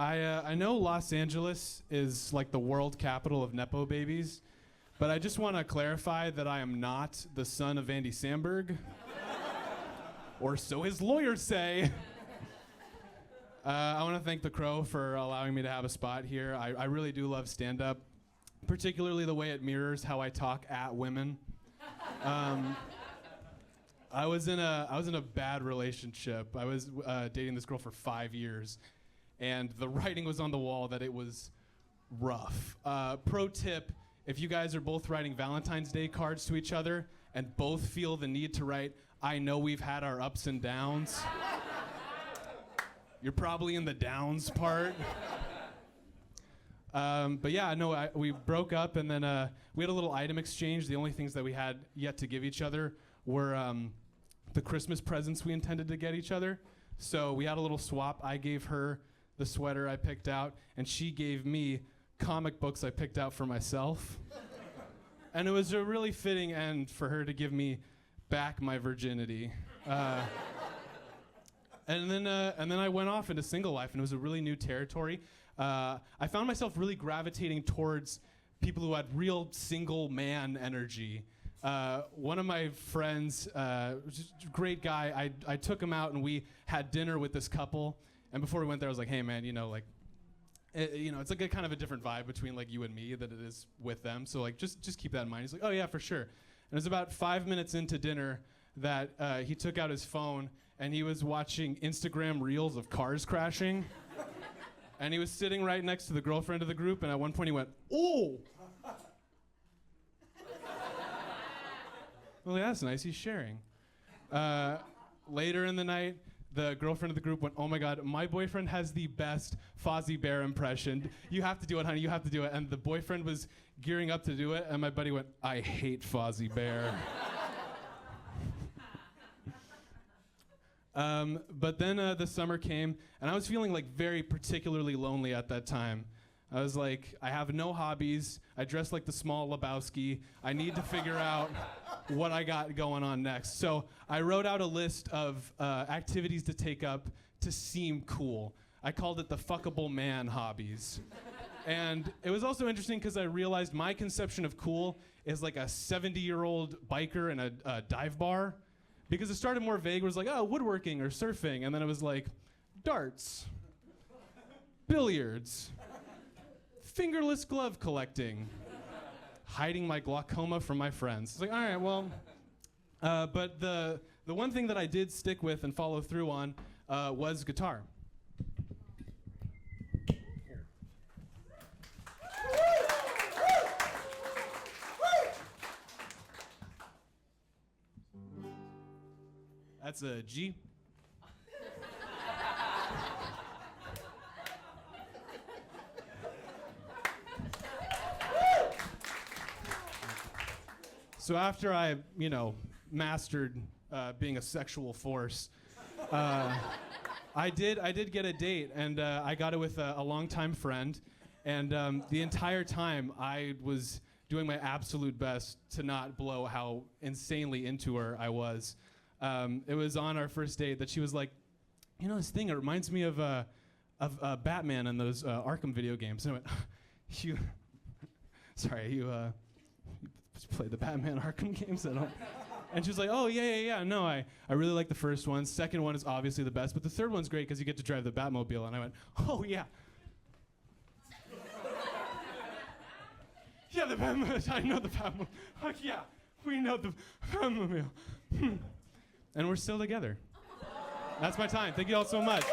I know Los Angeles is like the world capital of Nepo babies, but I just want to clarify that I am not the son of Andy Samberg, or so his lawyers say. I want to thank The Crow for allowing me to have a spot here. I really do love stand-up, particularly the way it mirrors how I talk at women. I was in a bad relationship. I was dating this girl for 5 years, and the writing was on the wall that it was rough. Pro tip, if you guys are both writing Valentine's Day cards to each other and both feel the need to write, "I know we've had our ups and downs," you're probably in the downs part. But yeah, no, we broke up, and then we had a little item exchange. The only things that we had yet to give each other were the Christmas presents we intended to get each other. So we had a little swap. I gave her the sweater I picked out, and she gave me comic books I picked out for myself. And it was a really fitting end for her to give me back my virginity. And then I went off into single life, and it was a really new territory. I found myself really gravitating towards people who had real single man energy. One of my friends, just a great guy, I took him out and we had dinner with this couple. And before we went there, I was like, "Hey man, it's like a kind of a different vibe between like you and me than it is with them. So like just keep that in mind." He's like, "Oh yeah, for sure." And it was about 5 minutes into dinner that he took out his phone and he was watching Instagram reels of cars crashing. And he was sitting right next to the girlfriend of the group, and at one point he went, "Oh!" Well, yeah, that's nice, he's sharing. Later in the night, the girlfriend of the group went, "Oh my God, my boyfriend has the best Fozzie Bear impression. You have to do it, honey, you have to do it." And the boyfriend was gearing up to do it, and my buddy went, "I hate Fozzie Bear." But then the summer came, and I was feeling like very particularly lonely at that time. I was like, I have no hobbies. I dress like the Small Lebowski. I need to figure out what I got going on next. So I wrote out a list of activities to take up to seem cool. I called it the fuckable man hobbies. And it was also interesting because I realized my conception of cool is like a 70-year-old biker in a dive bar. Because it started more vague, it was like, oh, woodworking or surfing, and then it was like, darts, billiards, fingerless glove collecting, hiding my glaucoma from my friends. It's like, all right, well, but the one thing that I did stick with and follow through on was guitar. That's a G. So after I, mastered being a sexual force, I did get a date, and I got it with a longtime friend, and the entire time I was doing my absolute best to not blow how insanely into her I was. It was on our first date that she was like, this thing, it reminds me of Batman and those Arkham video games. And I went, you play the Batman Arkham games? And she was like, "Oh, yeah. No, I really like the first one. Second one is obviously the best, but the third one's great because you get to drive the Batmobile." And I went, "Oh, yeah." Yeah, the Batmobile. I know the Batmobile. Oh, yeah, we know the Batmobile. And we're still together. That's my time. Thank you all so much.